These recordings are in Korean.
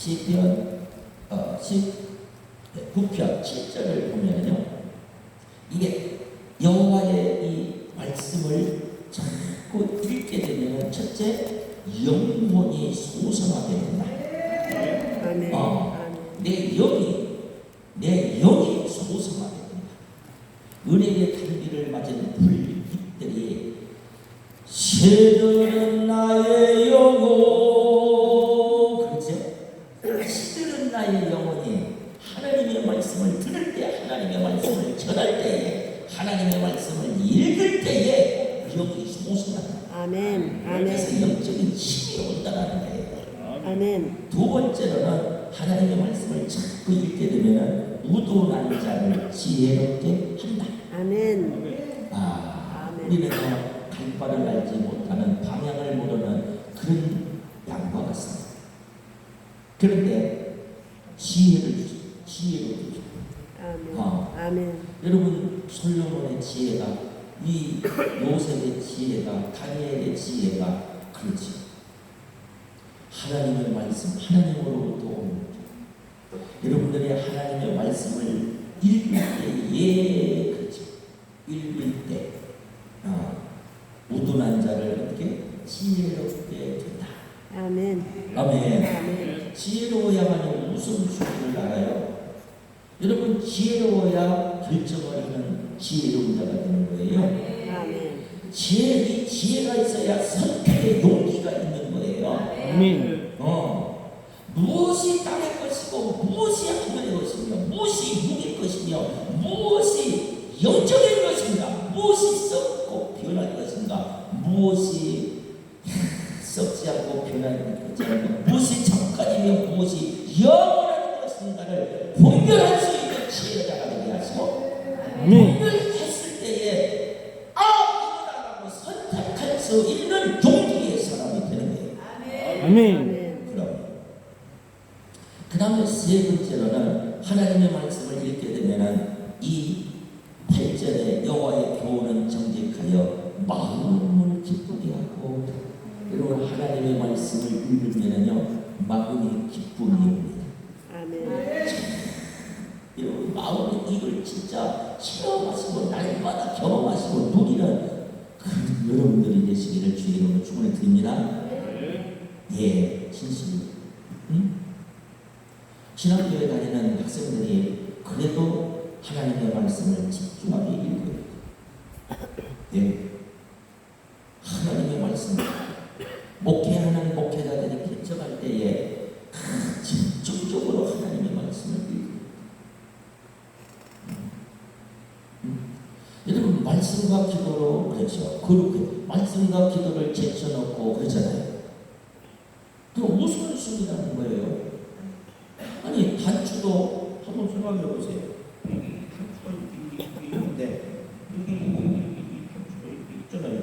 시편 19편 7절을 보면요, 이게 여호와의 이 말씀을 자꾸 읽게 되면 첫째, 영혼이 소성하게 된다. 내 영이 소성하게 된다. 은혜의 달기를 맞은 불빛들이 새들은 나의 영혼, 그렇죠? 새들은 나의 영혼이 하나님의 말씀을 들을 때, 하나님의 말씀을 전할 때에, 하나님의 말씀을 읽을 때에 영이 소성한다. 아멘. 그래서 영적인 힘이 온다는 거예요. 아멘. 두 번째로는 하나님의 말씀을 자꾸 읽게 되면 우둔한 자를 지혜롭게 한다. 아멘. 우리는 갈 바를 알지 못하는, 방향을 모르는 그런 양과 같습니다. 그런데 지혜를 주죠. 지혜로 주죠. 아멘. 여러분, 솔로몬의 지혜가, 이 요셉의 지혜가, 다니엘의 지혜가 그렇지. 하나님의 말씀, 하나님으로부터 옵니다. 여러분들이 하나님의 말씀을 읽을 때에, 그렇죠, 읽을 때 우둔한 자를 어떻게 지혜롭게 된다. 아멘. 아멘. 지혜로워야만 무슨 수준을 알아요? 여러분, 지혜로워야 결정을 하는 지혜로운 자가 되는 거예요. 아멘. 지혜가 있어야 선택의 용기가 있는 거예요. 아멘. 무엇이 땅의 것이고, 무엇이 하늘의 것이며, 무엇이 육의 것이며, 무엇이 영적인 것인가, 무엇이 썩고 변할 것인가, 무엇이 썩지 않고 변하지 않고, 무엇이 잠깐이며 무엇이 영원한 것인가를 분별할 수 있는 지혜자가 되게 하시고, 분별했을 때에 이거다라고 선택할 수 있는 용기의 사람이 되는 거예요. 아멘. 그 다음에 세 번째로는 하나님의 말씀을 읽게 되면은 이 8절에 여호와의 교훈은 정직하여 마음을 기쁘게 하고, 여러분, 하나님의 말씀을 읽으면은요, 마음이 기쁨이 옵니다. 아멘. 여러분, 마음이 이걸 진짜 체험하시고 날마다 경험하시고 누리는 그 여러분들이 되시기를 주의 이름으로 축원해 드립니다. 예, 진실입니다. 신학교에 다니는 학생들이 그래도 하나님의 말씀을 집중하게 읽어요. 예. 하나님의 말씀, 목회하는 목회자들이 개척할 때에 집중적으로 하나님의 말씀을 읽어요. 여러분, 말씀과 기도로, 그렇죠, 그렇게 말씀과 기도를 제쳐놓고 그러잖아요. 그 우선순위라는 거예요. 아니, 단추도 한번 생각해 보세요. 단추가 있는데 이 단추가 있잖아요.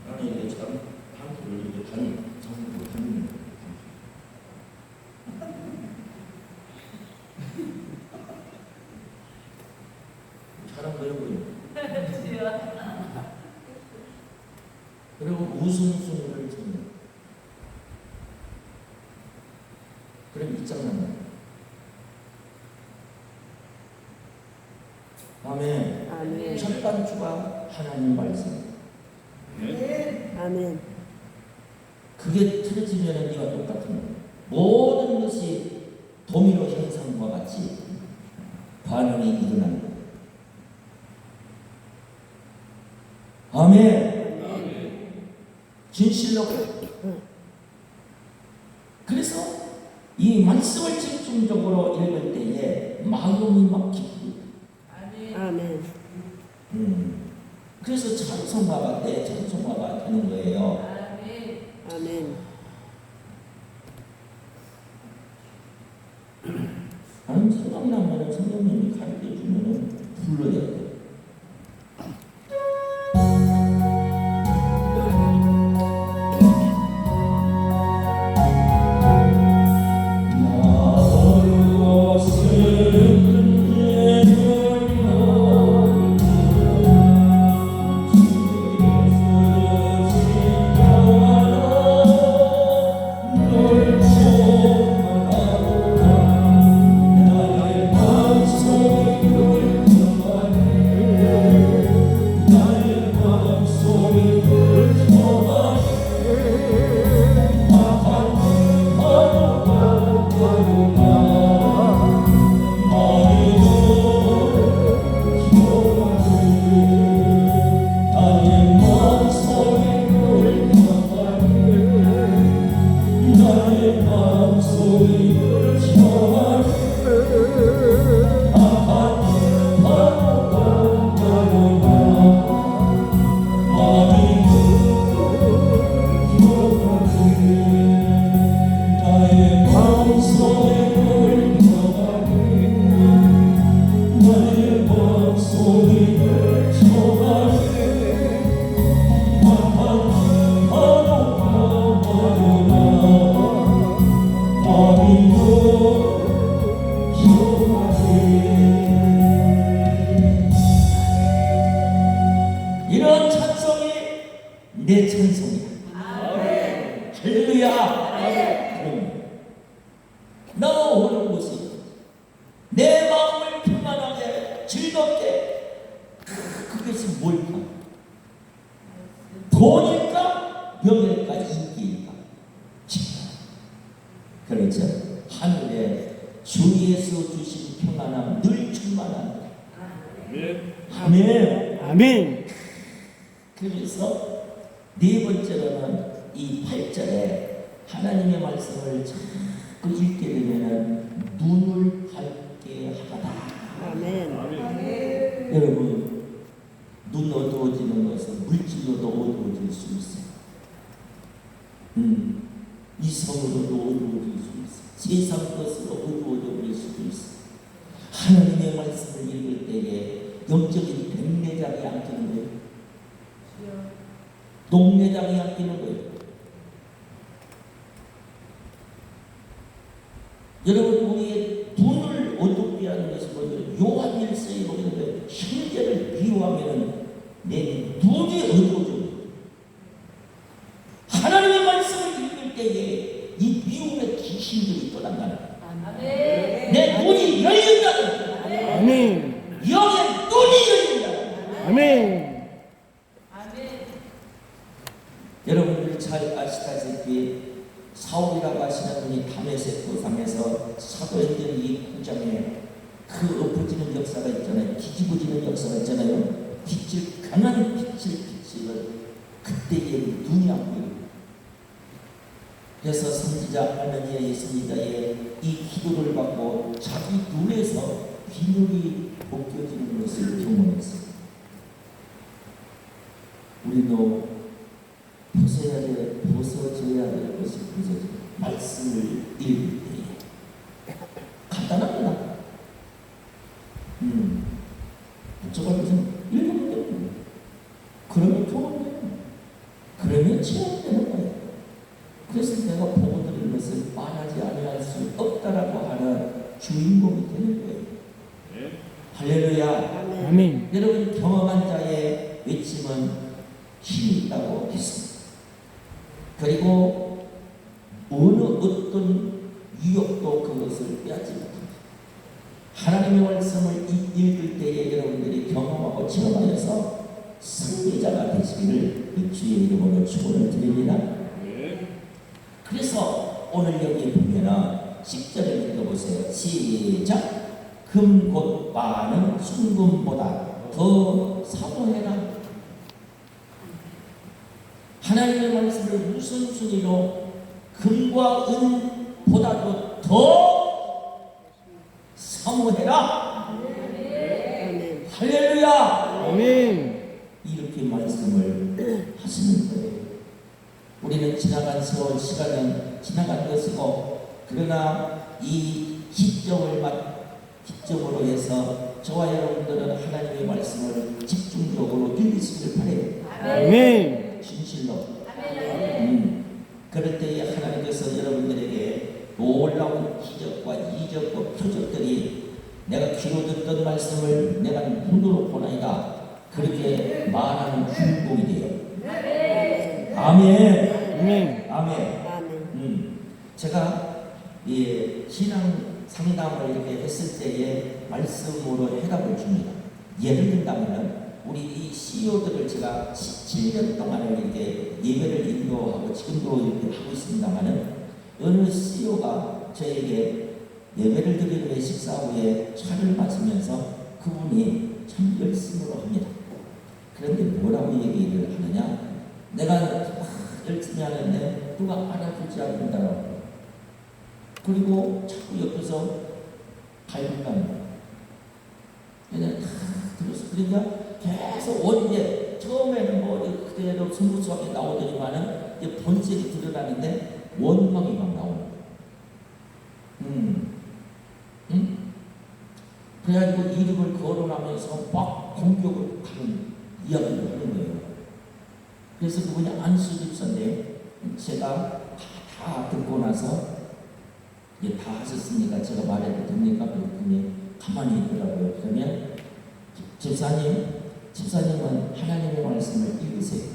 아니, 이게 참 단추를 이렇게 단 그리고 우선순위를 정해. 그럼 있잖아요. 아멘. 아멘. 첫 단추가 하나님 말씀. 아멘. 그게 틀어지면 네가 똑같은 거예요. 모든 것이 도미노 현상과 같이 반응이 일어나는 거예요. 아멘. 진실로. 그래서 이 말씀을 집중적으로 읽을 때에 마음이 막 기쁘고. 아멘. 그래서 찬송가가 찬송가가 되는 거예요. 아멘. 나는 생각나면 성령님이 가르쳐 주면 불러야 돼. 나 소리를 전하네 아파트 바라보나 마음이 기억하네 나의 마음속에 걸려가네 나의 마음소리를 전하네 아파트 바라보나 마음이 이런 찬송이 내 찬송이야. 할렐루야. 나 오는 곳이 내 마음을 평안하게 즐겁게 그것이 뭘까? 돈일까? 명예일까? 인기일까? 그렇죠. 하늘에 주 예수 주신 평안함 늘 충만한 아멘. 아멘. 그래서 네 번째로는 이 8절에 하나님의 말씀을 자꾸 읽게 되면은 눈을 밝게 하다. 아멘. 여러분 눈 어두워지는 것은 물질로도 어두워질 수 있어요. 이성으로도 어두워질 수 있어요. 세상 것으로 어두워져 버릴 수도 있어요. 하나님의 말씀을 읽을 때에 영적인 백내장이 안 끼는 거예요. 녹내장이 안 끼는 거예요. 여러분 우리의 눈을 어둡게 하는 것이 뭐예요? 요한일서에 보게 되면 형제를 비유하면 내 눈이 어두워져. 하나님의 말씀을 읽을 때에 이 미움의 귀신들이 떠난다는 거예요. 내 눈이 열린다는 거예요. 아멘. 영의 눈이 열린다는 거예요. 아멘. 여러분들이 잘 아시다시피 사울이라고 하시는 분이 다메섹 도상에서 사도행전 이 9장에 그 엎어지는 역사가 있잖아요. 뒤집어지는 역사가 있잖아요. 빛을 강한 빛을 비치는 그때의 눈이 안 보여요. 그래서 선지자 아나니아의 선지자의 이 기도를 받고 자기 눈에서 비늘이 벗겨지는 것을 경험했어요. 우리도 벗어져야 될 것이 벗어져요. 말씀을 읽을 때에 간단합니다. 저걸 무슨 읽으면 되는 그러면 경험돼요. 그러면 체험되는 거예요. 그래서 내가 보고 드리는 것을 말하지 아니할 수 없다라고 하는 주인공이 되는 거예요. 할렐루야. 아멘. 여러분 경험한 자의 외침은 힘이 있다고 했습니다. 그리고 어느 어떤 유혹도 그것을 빼앗지 못합니다. 하나님의 말씀을 읽을 때에 여러분들이 경험하고 체험하여서 승리자가 되시기를 주의 이름으로 축원을 드립니다. 그래서 오늘 여기 보면은 10절을 읽어보세요. 시작. 금 곧 많은 순금보다 더 사모해라. 하나님의 말씀을 우선순위로 금과 은보다도 더 사모해라. 아멘. 할렐루야. 아멘. 이렇게 말씀을 하시는 거예요. 우리는 지나간 세월 시간은 지나간 것이고 그러나 이 기점으로 해서 저와 여러분들은 하나님의 말씀을 집중적으로 읽으시길 바라요. 아멘. 진실로. 그럴 때에 하나님께서 여러분들에게 놀라운 기적과 이적과 표적들이 내가 귀로 듣던 말씀을 내가 눈으로 보나이다 그렇게 말하는 주인공이 돼요. 아멘. 아멘. 아멘. 제가 신앙 상담을 이렇게 했을 때에 말씀으로 해답을 줍니다. 예를 든다면 우리 이 CEO들을 제가 17년 동안을 이렇게 예배를 인도하고 지금도 이렇게 하고 있습니다만은 어느 CEO가 저에게 예배를 드리는 식사 후에 차를 마시면서 그분이 참 열심으로 합니다. 그런데 뭐라고 얘기를 하느냐? 내가 열심히 하는데 누가 알아주지 않는다고. 그리고 자꾸 옆에서 갈군답니다. 그냥 다 들었어. 그러니까 계속 원래 처음에는 뭐 그대로 스무스하게 나오더니만은 이제 본색이 드러나는데 원망이 막 나오는 거예요. 그래가지고 이름을 거론하면서 막 공격을 하는 이야기를 하는 거예요. 그래서 그분이 안수 집사인데 제가 다 듣고 나서 이제 다 하셨으니까 제가 말해도 됩니까? 그랬더니 가만히 있더라고요. 그러면 집사님은 하나님의 말씀을 읽으세요.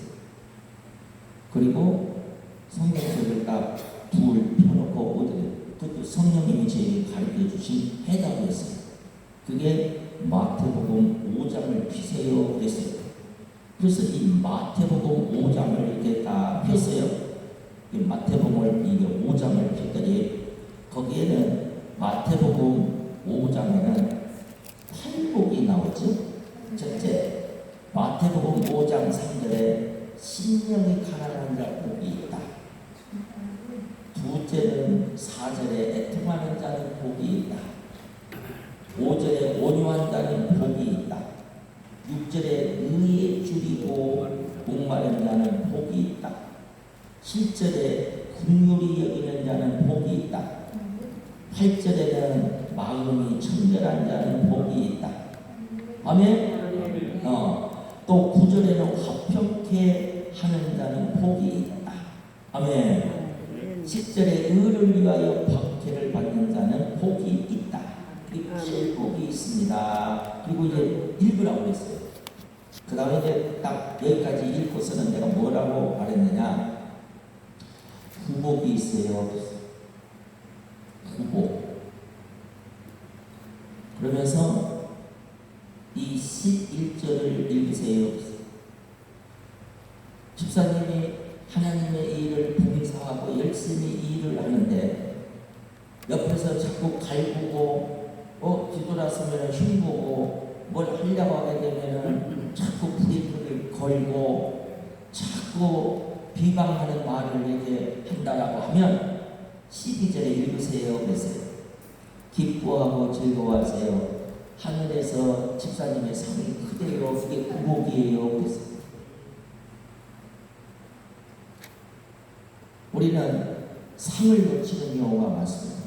그리고 성경책을 딱 둘 펴놓고 오더래요. 그것도 성령님이 저에게 가르쳐 주신 해답이었어요. 그게 마태복음 5장을 피세요 그랬어요. 그래서 이 마태복음 5장을 이렇게 다 폈어요. 이 마태복음을 이게 5장을 폈더니 거기에는 마태복음 5장에는 8복이 나오죠. 첫째, 마태복음 5장 3절에 심령이 가난한 자 복이 있다. 둘째는 4절에 애통하는 자는 복이 있다. 5절에 온유한 자는 복이 있다. 6절에 의에 줄이고 목마른 자는 복이 있다. 7절에 긍휼히 여기는 자는 복이 있다. 8절에는 마음이 청결한 자는 복이 있다. 아멘. 또 9절에는 화평케 하는 자는 복이 있다. 아멘. 10절에 의를 위하여 박해를 받는 자는 복이 있다. 이 복이 있습니다. 그리고 이제 읽으라고 했어요. 그 다음에 이제 딱 여기까지 읽고서는 내가 뭐라고 말했느냐. 후복이 있어요. 후복. 그러면서 이 11절을 읽으세요. 집사님이 하나님의 일을 봉사하고 열심히 일을 하는데 옆에서 자꾸 갈구고 뒤돌아서면 흉보고 뭘 하려고 하게 되면은 자꾸 브레이크를 걸고 자꾸 비방하는 말을 이렇게 한다라고 하면 12절에 읽으세요 그랬어요. 기뻐하고 즐거워하세요. 하늘에서 집사님의 상이 크대요. 그게 구복이에요 그랬어요. 우리는 상을 놓치는 경우가 많습니다.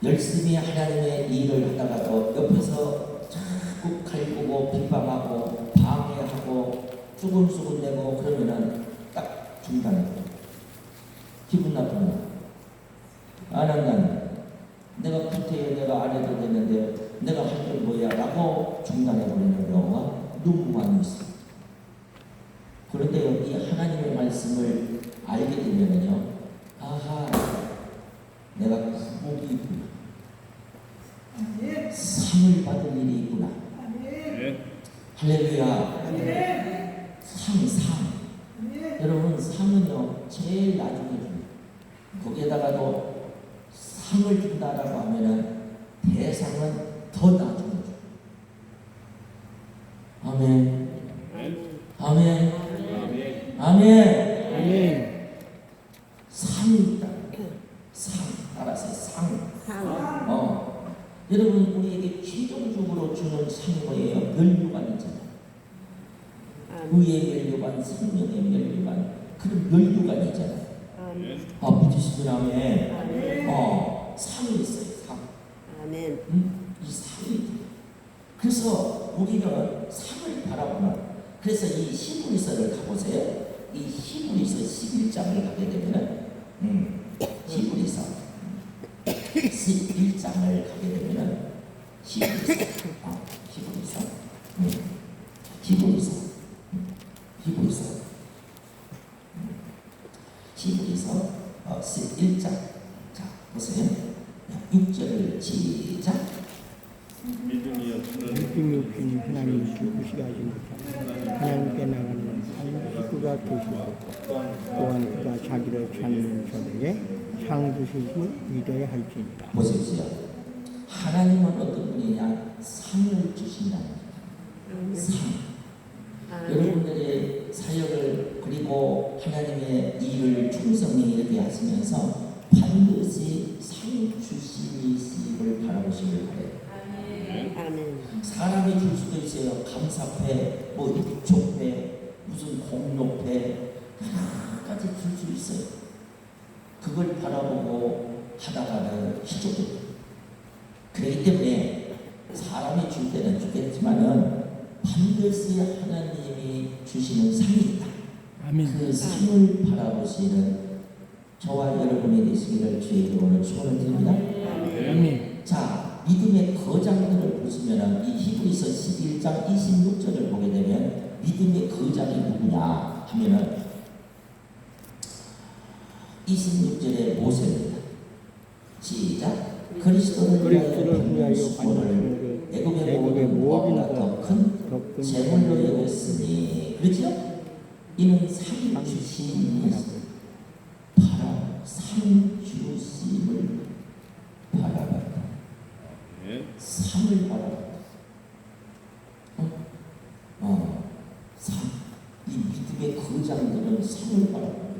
열심히 하나님의 일을 하다가도 옆에서 자꾸 갈구고 비방하고 방해하고 수군수군대고 그러면은 딱 중단해. 기분 나쁘면 안 한다는 내가 구태여 내가 안 해도 되는데 내가 할 게 뭐야 라고 중단해버리는 경우가 너무 많이 있습니다. 그런데 이 하나님의 말씀을 알게 되면요, 아하, 내가 구복이 있구나, 상을 받을 일이 있구나. 할렐루야. 상. 여러분 상은요 제일 나중에 줍니다. 거기에다가도 상을 준다라고 하면은 대상은 더 나중에 줍니다. 아멘. 아멘. 아멘. 상이 있다. 상. 알아서 상. 여러분 우리에게 최종적으로 주는 상이 뭐예요? 면류관이잖아요. 의의 면류관, 생명의 면류관, 그런 면류관이 있잖아요. 믿으시면 아멘. 상이 있어요. 상. 아멘. 이 상이 있어요. 그래서 우리는 상을 바라보는. 그래서 이 히브리서를 가보세요. 이 히브리서 11장을 가게 되면은 히브리서 11장을 가게 되면은 히브리서 11장. 자, 보세요. 6절을 시작. 믿음이 없인 하나님 기쁘시게 하지 못하고 하나님께 나가는 한 식구가 계시고 또한 그가 자기를 찾는 자들에게 상 주시기 위대해 할지니라. 보십시오. 하나님은 어떤 분이냐? 상을 주신다는 거예요. 상. 여러분들의 사역을 그리고 하나님의 일을 충성히 이렇게 하시면서 반드시 상 주시심을 바라보시길 바래요. 아멘. 사람이 줄 수도 있어요. 감사패, 뭐 입촉패, 무슨 공로패 하나까지 줄 수 있어요. 그걸 바라보고 하다가는 희족됩니다. 그렇기 때문에 사람이 줄 때는 주겠지만은 반드시 하나님이 주시는 상이 있다. 아멘. 그 상을 바라보시는 저와 여러분이 되시기를 주의 이름으로 축원을 드립니다. 아멘. 자, 믿음의 거장들을 보시면 이 히브리서 11장 26절을 보게 되면 믿음의 거장이 누구냐 하면은 26절에 모세입니다. 시작. 그리스도를 위하여 받는 애굽의 모든 더큰 제물로 여겼으니, 그렇죠? 이는 상 주심이 바라 상 주심을 바라봤다. 상을 바라봤다. 상. 이 믿음의 거장들은 상을 바라봅니다.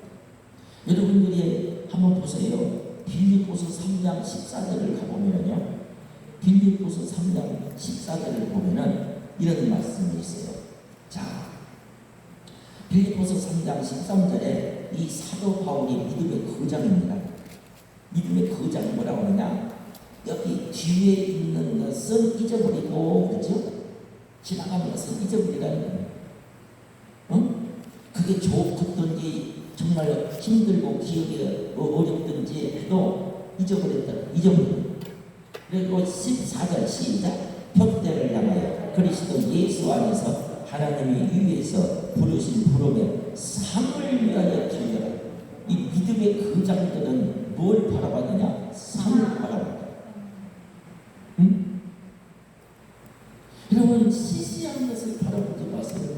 여러분들이 한번 보세요. 빌립보서 3장 14절을 가보면요, 빌립보서 3장 14절을 보면은 이런 말씀이 있어요. 자, 빌립보서 3장 13절에 이 사도 바울이 믿음의 거장입니다. 믿음의 거장이 뭐라고 하느냐? 여기 뒤에 있는 것은 잊어버리고, 그렇죠? 지나가는 것은 잊어버리라는 거예요. 그게 좋든지 정말 힘들고 기억이 어렵든지 해도 잊어버렸다. 그리고 14절 시작. 벽대를 향하여 그리스도 예수 안에서 하나님이 위에서 부르신 부름에 상을 위하여 달려라. 이 믿음의 거장들은 뭘 바라봤느냐? 상을 바라봤다. 응? 여러분, 시시한 것을 바라보지 마세요.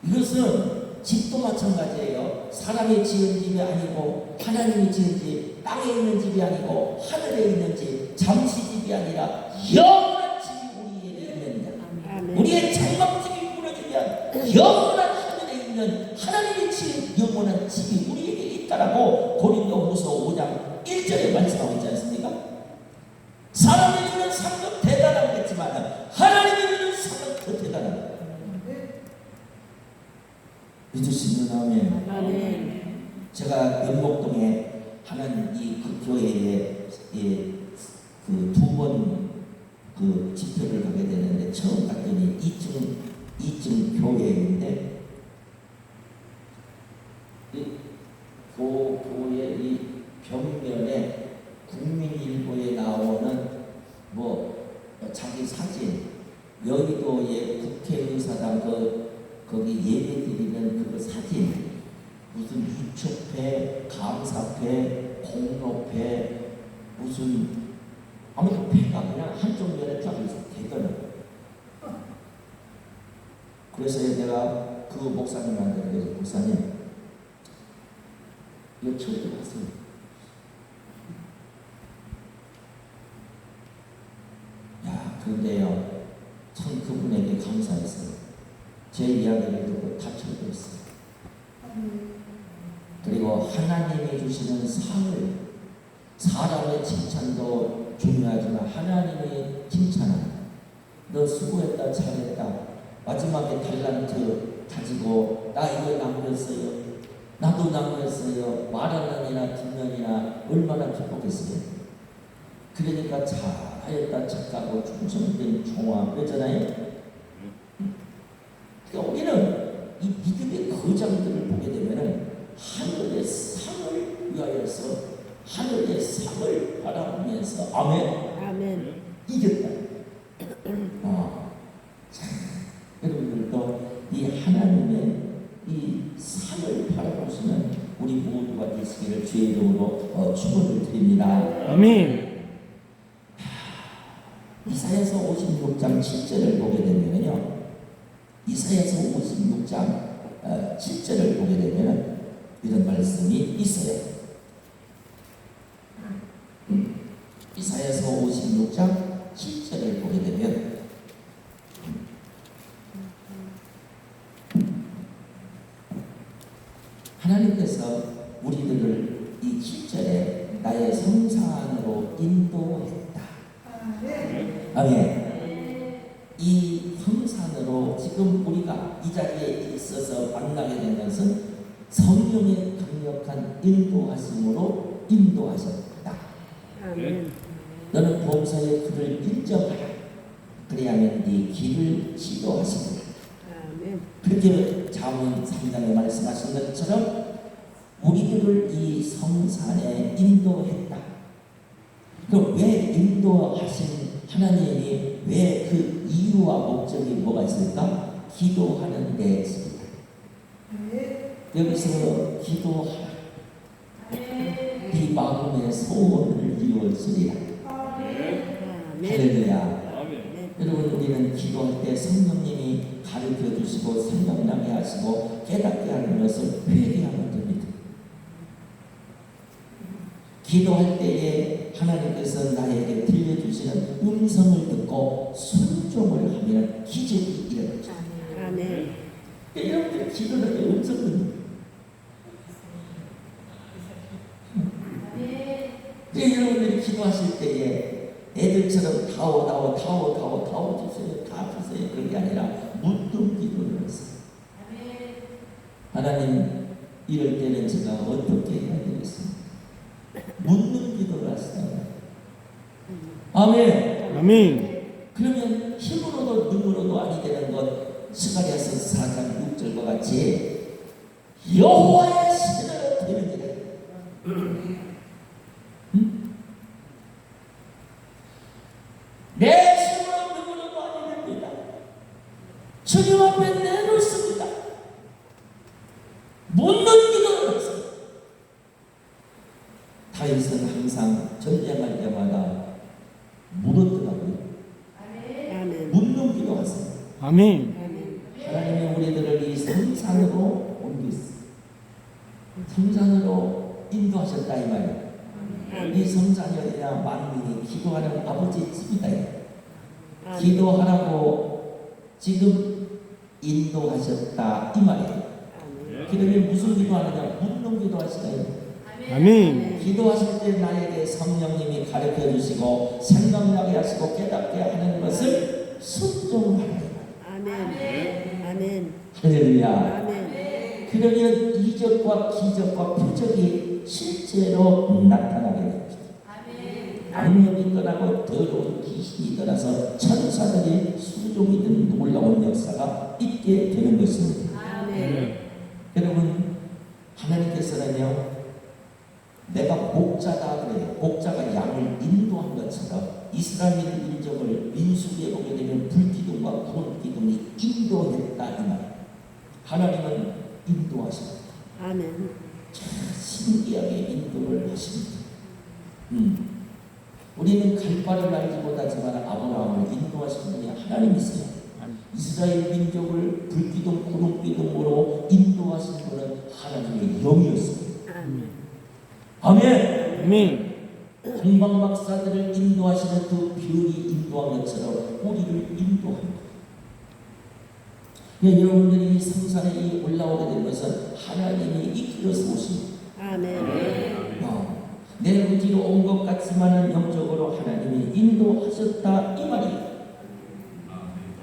이것은 집도 마찬가지예요. 사람이 지은 집이 아니고 하나님이 지은 집, 땅에 있는 집이 아니고 하늘에 있는 집, 잠시 집이 아니라 영원한 집이 우리에게 있는다. 우리의 장막집이 무너지면 영원한 하늘에 있는 하나님이 지은 영원한 집이 우리에게 있다라고 고린도후서 5장 1절에 말씀하고 있지 않습니까? 사람이 주는 상도 대단하겠지만 하나님이 주는 상은 더 대단합니다. 믿으시는 아멘. 제가 연목동에 하는 그 교회에 그 두 번 그 집회를 가게 되는데, 처음 갔더니 2층 교회인데, 그 교회 이 벽면에 국민일보에 나오는 뭐 자기 사진, 여의도의 국회의사당 거기 예배드리는 그 사진, 무슨 유축패, 감사패, 공로패, 무슨 아무튼 패가 그냥 한쪽 면에 쫙 있어 대더라고요. 그래서 내가 그 목사님한테 그래서, 목사님 이거 처리 좀 하세요. 야, 그런데요, 참 그분에게 감사했어요. 제 이야기를 듣고 다 철거했어요. 그리고 하나님이 주시는 상을, 사람의 칭찬도 중요하지만 하나님의 칭찬은 너 수고했다, 잘했다, 마지막에 달란트 가지고 나 이거 남겼어요, 나도 남겼어요, 말 하나이나 듣느니나 얼마나 기쁘겠어요. 그러니까 잘하였다, 착하고 충성된 종아 그랬잖아요. 그러니까 우리는 이 믿음의 거장들을 보게 되면은 하늘의 상을 위하여서 하늘의 상을 바라보면서 아멘. 이겼다. 여러분들도 이 하나님의 이 상을 바라보시는 우리 모두가 되시기를 주의 이름으로 축원을 드립니다. 아멘. 이사야서 56장 7절을 보게 되면요, 이사야서 56장 7절을 보게 되면 이런 말씀이 있어요. 이사야서 56장 7절을 보게 되면 하나님께서 우리들을 이 7절에 나의 성산으로 인도했다. 아멘. 이 성산으로 지금 우리가 이 자리에 있어서 만나게 된 것은 성령의 강력한 인도하심으로 인도하셨다. 아멘. 너는 범사의 그를 인정하라. 그래야면 네 길을 지도하시리라. 아멘. 그렇게 잠언 3장에 말씀하신 것처럼 우리들을 이 성산에 인도했다. 그럼 왜 인도하신 하나님이 왜 그 이유와 목적이 뭐가 있을까? 기도하는 데 있습니다. 여기서 기도하라. 네 마음의 소원을 이루어주리라. 할렐루야. 여러분, 우리는 기도할 때 성령님이 가르쳐 주시고 생각나게 하시고 깨닫게 하는 것을 회개하면 됩니다. 기도할 때에 하나님께서 나에게 들려주시는 음성을 듣고 순종을 하면 기적이 일어나죠. 아멘. 여러분들 기도할 때 음성은 여러분들이 기도하실 때에 애들처럼 타워 주세요, 다 주세요, 그런 게 아니라 묻는 기도를 하세요. 하나님, 이럴 때는 제가 어떻게 해야 되겠습니까? 묻는 기도를 하시잖아요. 아멘. 아멘. 그러면 힘으로도 능으로도 아니 되는 것, 스가랴서 4장 6절과 같이 여호와의 신으로 되느니라. 내 힘으로 능으로도 아니 됩니다. 주님 앞에 내놓습니다. 묻는 기도를 하세요. 다윗은 항상 전쟁할 때마다 물었더라고요. 아멘. 묻는 기도하세요. 아멘. 아멘. 하나님이 우리들을 이 성산으로 옮겼어요. 성산으로 인도하셨다 이 말이에요. 이 성산이 아니라 만민이 기도하는 아버지의 집이다. 아멘. 기도하라고 지금 인도하셨다 이 말이에요. 기도를 무슨 기도하느냐? 묻는 기도하시나요? 아멘. 기도하실 때 나에게 성령님이 가르쳐 주시고 생각나게 하시고 깨닫게 하는 것을 순종하라. 아멘. 아멘. 할렐루야. 아멘. 그러면 이적과 기적과 표적이 실제로 나타나게 됩니다. 악령이 떠나고 더러운 귀신이 떠나서 천사들이 수종이든 놀라운 역사가 있게 되는 것입니다. 아멘. 여러분, 하나님께서는요, 내가 목자다 그래요. 목자가 양을 인도한 것처럼 이스라엘 민족을 민수기에 보게 되면 불기둥과 구름기둥이 인도했다 이 말이에요. 하나님은 인도하십니다. 아멘. 신기하게 인도를 하십니다. 우리는 갈 바를 알지 못하지만 아브라함을 인도하신 분이 하나님이세요. 이스라엘 민족을 불기둥 구름기둥으로 인도하신 분은 하나님의 영이었습니다. 아멘. 아멘. 아멘. 동방 박사들을 인도하시는 그 별이 인도한 것처럼 우리를 인도합니다. 여러분들이 이 성산에 올라오게 된 것은 하나님이 이끌어서 오십니다. 아멘. 내 의지로 온 것 같지만은 영적으로 하나님이 인도하셨다 이 말이에요.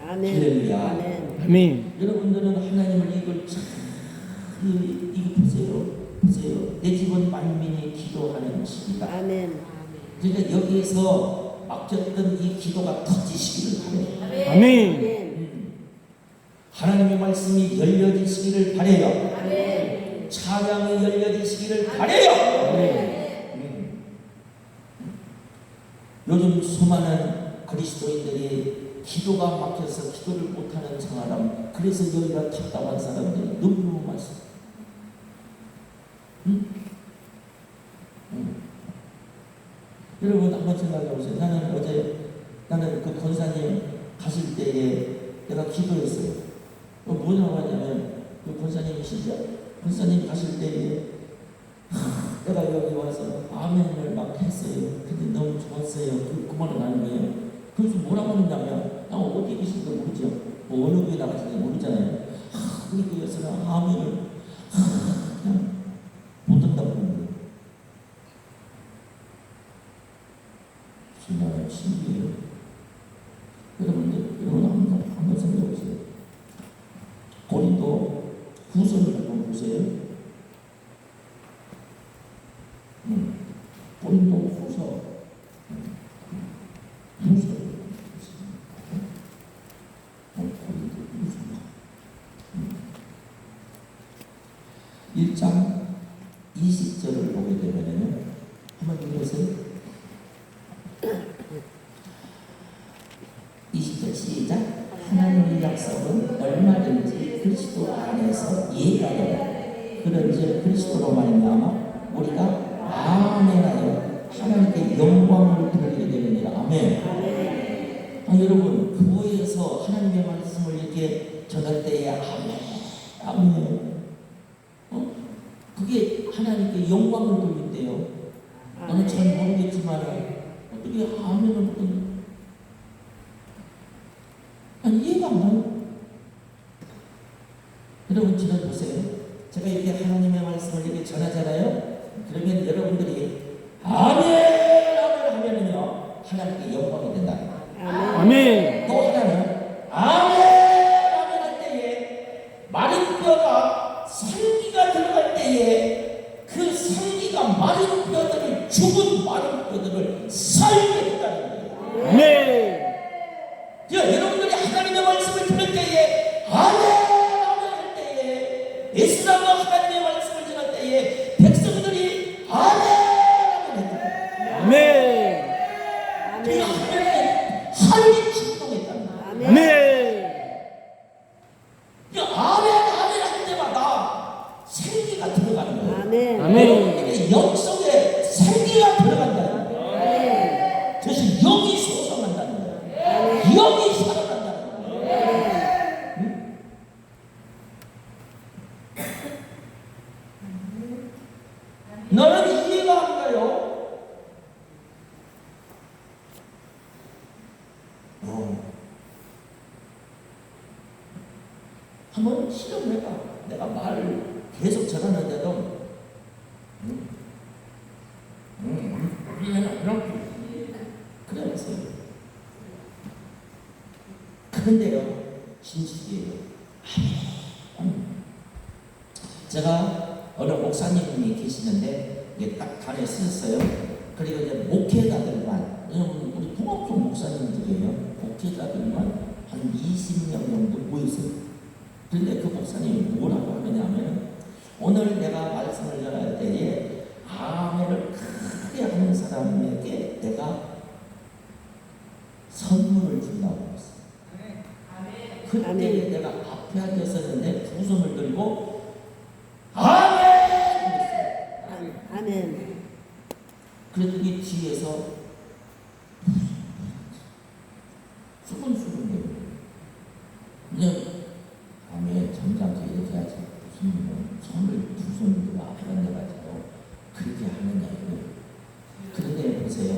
아멘. 할렐루야. 아멘. 아멘. 여러분들은 하나님을 이걸 참 이거 보세요. 내 집은 만민이 기도하는 집이다. 아멘. 그러니까 여기에서 막혔던 이 기도가 터지시기를 바래요. 아멘. 하나님의 말씀이 열려지시기를 바래요. 아멘. 찬양이 열려지시기를 바래요. 아멘. 요즘 수많은 그리스도인들이 기도가 막혀서 기도를 못하는 사람, 그래서 여기가 답답한 사람들이 너무 많습니다. 여러분 한번 생각해 보세요. 나는 그 권사님 가실 때에 내가 기도했어요. 뭐냐고 하냐면 그 권사님이시죠? 권사님 가실 때에 내가 여기 와서 아멘을 막 했어요. 근데 너무 좋았어요. 그 말은 하는 거예요. 그래서 뭐라고 하느냐면 나 어디 계신지 모르죠. 뭐 어느 교회 나가신지 모르잖아요. 우리 교회에서는 아멘을 그냥 정말 신기해요. 여러분 한번 생각해 보세요. 고린도 후서를 한번 보세요. 고린도 후서 고린도 후서 1장 20절을 보게 되면은 한번 읽어보세요. 20절 시작. 하나님의 약속은 얼마든지 그리스도 안에서 이해가되 그런즉 그리스도로 말미암아 우리가 아멘하여 하나님께 영광을 돌리게 되느니라. 아멘. 여러분 교회에서 하나님의 말씀을 이렇게 전할 때에 아멘. 그게 하나님께 영광을 돌린대요. 나는 잘 모르겠지만 어떻게 아멘을 이해가 안 가요. 여러분 지금 보세요. 제가 이렇게 하나님의 말씀을 이렇게 전하잖아요. 그러면 여러분들이 아멘 하면은요 하나님께 영광이 된다. 아멘. 또 하나는 아멘 할 때에 마른 뼈가 생기가 들어갈 때에 그 생기가 마른 뼈들을 죽은 마른 뼈들을 살게 했다는 거예요. 아멘. 여러분들이 하나님의 말씀을 들을 때에 아멘 할 때에 에스라가 하나님의 말씀을 전할 때에 백성들이 아멘 했다. 아멘. 그 하나님의 하늘이 진동했다는 거예요. 아멘. 아멘 할 때마다 생기가 들어가는 거예요. 아멘. 여러분들의 영 속에 생기가 들어간다는 거예요. 그래서 영이 솟아난다는 거예요. 영이 살아난다는 거예요. 응? 너는 이해가 안 가요? 한번 실험해봐. 내가 말을 계속 전하는데도 그래봤어요. 그런데요, 진실이에요. 제가 어느 목사님이 계시는데 이게 딱 단에 쓰셨어요. 그리고 이제 목회자들만, 우리 통합교 목사님들이에요. 목회자들만 한 20명 정도 모였어요. 그런데 그 목사님이 뭐라고 하느냐면 오늘 내가 말씀을 전할 때에 아멘을 크게 하는 사람에게 내가 선물을 준다고 했어요. 그때 아멘. 내가 앞에 앉았었는데 두 손을 들고 아멘! 그랬어요. 아멘. 그랬더니 뒤에서 수근수근해요. 그냥 아멘 점잖게 이렇게 하지 무슨 손을 두 손을 들고 앞에 앉아가지고 그렇게 하느냐 이거. 그런데 보세요.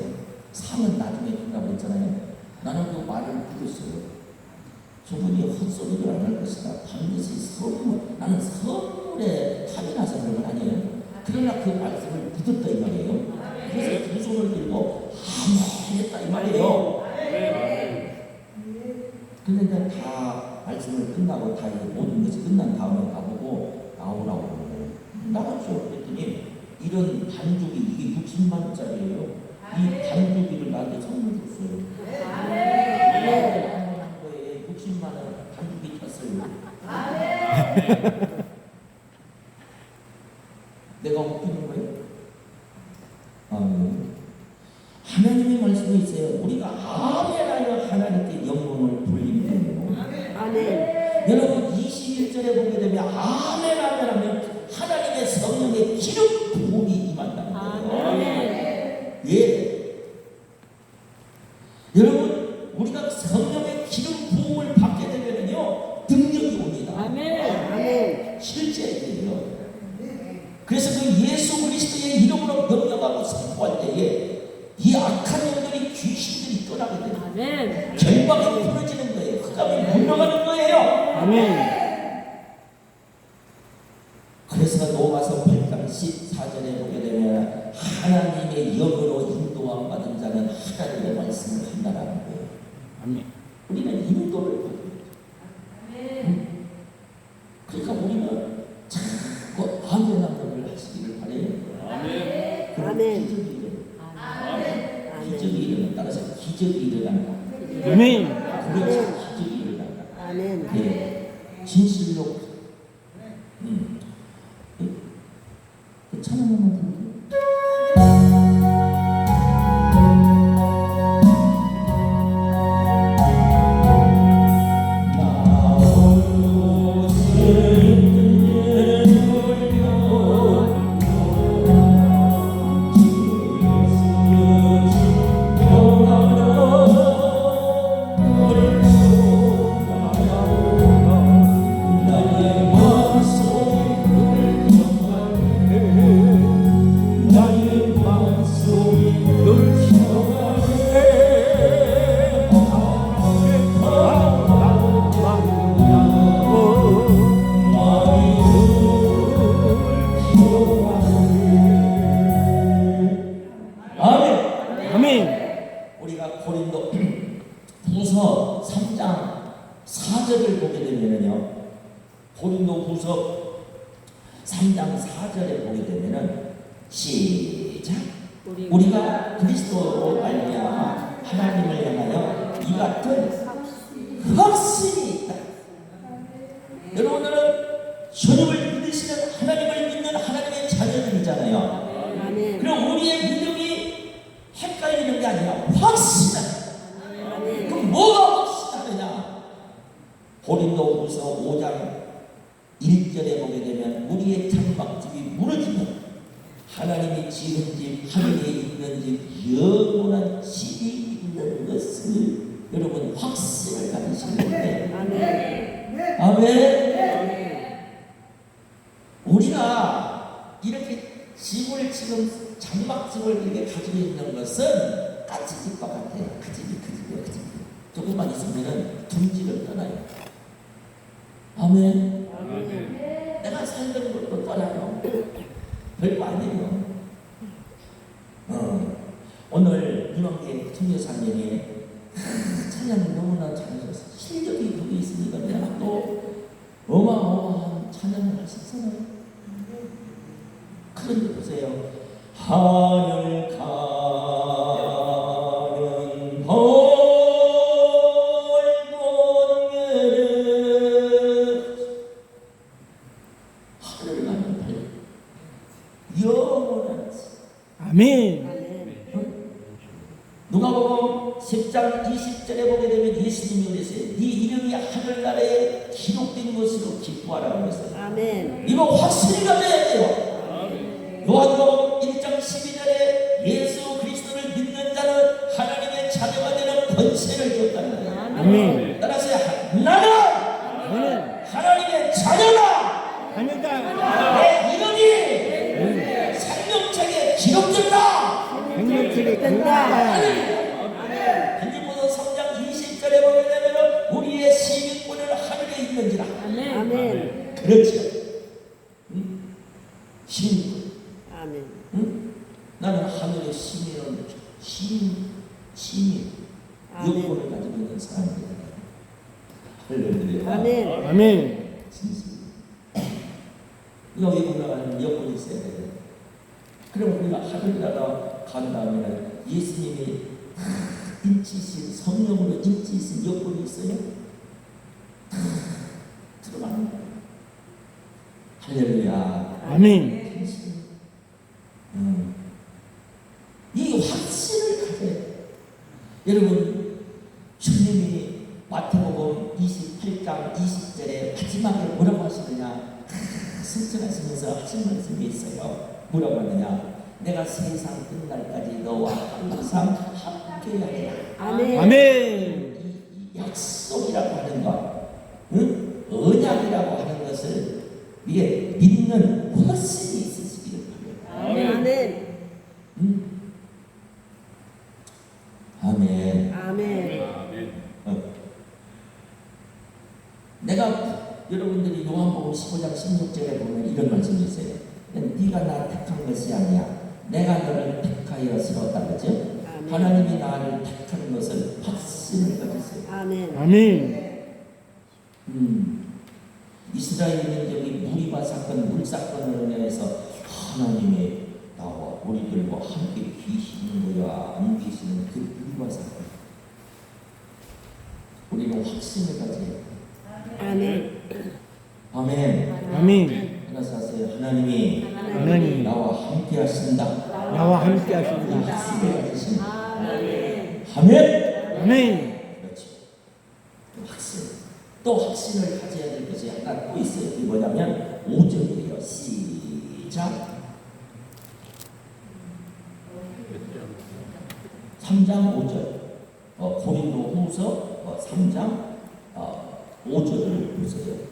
상은 나중에 준다고 했잖아요. 나는 그 말을 들었어요. 저분이 헛소리를 안 할 것이다. 반드시 선물, 나는 선물에 탑이 나서 그런 건 아니에요. 그러나 그 말씀을 믿었다 이 말이에요. 그래서 두 손을 들고 아멘 했다 이 말이에요. 그런데 다 말씀을 끝나고 다 모든 것이 끝난 다음에 가보고 나오라고 그러네요. 나갔죠. 그랬더니 이런 반죽이 이게 60만 원짜리예요. 이 반죽이를 나한테 선물 줬어요. 한 거에 60만 원 반죽이 탔어요. 내가 웃기는 거예요? 하나님의 말씀이 있어요. 우리가 아멘하여 하나님께 영광을 돌리는 거예요. 아멘. 여러분 21절에 보게 되면 아멘 하면 하나님의 성령의 기름 부음이 임한다는 거예요. 아멘. 예. 여러분 우리가 성령의 기름 부음을 받게 되면요 능력이 옵니다. 아멘. 실제예요. 그래서 그 예수 그리스도의 이름으로 명령하고 선포할 때에 이 악한 영들이 귀신들이 떠나게 돼요. 아멘. 결박이 풀어지는 거예요. 흑암이 물러가는 거예요. 아멘. 그래서 로마서 8장 14절에 보게 되면 하나님의 영으로 인도함 받은 자는 하나님의 말씀을 한다라는 거예요. 아멘. 우리는 인도를 받는 거예요. 그러니까 우리는 자꾸 아멘 아멘을 하시기를 바래요. 그럼 아멘. 기적이 일어나. 기적이 일어나. 따라서 기적이 일어난다. 아멘. 그렇지, 기적이 일어난다. 아멘. 예, 진실로. 찬양 한번 드릴게요. 우리가 고린도 후서 3장 4절을 보게 되면은요, 고린도 후서 3장 4절에 보게 되면은 시작. 우리가 그리스도로 말미암아 하나님을 향하여 이 같은 확신이 있다. 여러분들은 주님을 믿으시는, 하나님을 믿는 하나님의 자녀들이잖아요. 아멘. 그럼 우리의 믿음이 헷갈리는 게 아니라 확신하다. 그럼 뭐가 확신하느냐? 고린도 후서 5장 1절에 보게 되면 우리의 장막집이 무너지면 하나님이 지은 집, 하늘에 있는 집, 영원한 집이 있는 것을 여러분 확신을 가지시는 건데, 아멘. 아멘. 우리가 이렇게 집을 지금 장막집을 이렇게 가지고 있는 것은 까치집과 같아요. 그 집이 그 집이에요. 그 집이 조금만 있으면은 둥지를 떠나요. 아멘. 내가 살던 것도 떠나요. 별거 아니에요. 오늘 문원계 통교사님이 찬양을 너무나 잘하셨어요. 실력이 거기 있으니까 그냥 또 어마어마한 찬양을 하셨잖아요. 그런데 보세요. 하늘 가는 벌곶매를, 하늘 가는 별, 영원한 아멘. 누가복음 10장 20절에 보게 되면 예수님이 그랬어요. 네 이름이 하늘나라에 기록된 것으로 기뻐하라고 했어요. 아멘. 이거 확실히 가져야 돼요. 요한복음 1장 12절에 예수 그리스도를 믿는 자는 하나님의 자녀가 되는 권세를 줬다는 거예요. 아멘. 따라서 나는 아멘. 하나님의 자녀다. 아멘다. 내 이름이 생명책에 기록된다. 생명책에 기록된다. 빌립보서 3장 20절에 보게 되면 우리의 시민권은 하늘에 있는지라. 아멘. 그렇죠. 시민권. 아멘. 응? 나는 하늘의 시민은 시민 아멘. 여권을 가지고 있는 사람이다. 할렐루야. 아멘. 아멘. 진실. 여기 올라가는 여권이 있어야 돼요. 그럼 우리가 하늘나라 간 다음에는 예수님이 인치신, 성령으로 인치신 여권이 있어요. 들어가는 거예요. 할렐루야. 아멘. 이 확신을 가져야 돼요. 여러분, 주님이 마태복음 28장 20절에 마지막에 뭐라고 하시느냐? 승천하시면서 하신 말씀이 있어요. 뭐라고 하느냐? 내가 세상 끝날까지 너와 항상 함께하리라. 아멘. 아멘. 이 약속이라고 하는 것, 응? 언약이라고 하는 것을 위에 믿는 확신이 있으시기를 바랍니다. 아멘. 아멘. 아멘. 내가 여러분들이 요한복음 15장 16절에 보면 이런 말씀이 있어요. 네가 나 택한 것이 아니야. 내가 너를 택하여 세웠다 그죠? 하나님이 나를 택한 것을 확신을 가졌어요. 아멘. 아멘. 이스라엘 민족이 무리바 사건, 물 사건으로 인해서 하나님이 나와 우리들과 함께 계시는 거야 안 계시는 그 무리바 사건, 우리는 확신을 가져야 돼. 아멘. 아멘. 아멘. 하나씩 하세요. 하나님이 하나님 나와 함께 하신다. 나와 함께 이 하신다. 확신을 가지신다. 아멘. 아멘. 아멘. 그렇죠. 확신. 또 확신을 가져야 될 것이 하나 또 있어요. 그게 뭐냐면 5절이에요. 시작. 3장 5절. 고린도 후서 3장 5절을 보세요.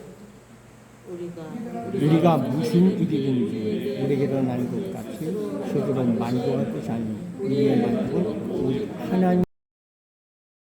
우리가 무슨 일이든지 우리에게로 난 것 같이 스스로 만족할 것이 아니 우리의 만족은 우리 하나님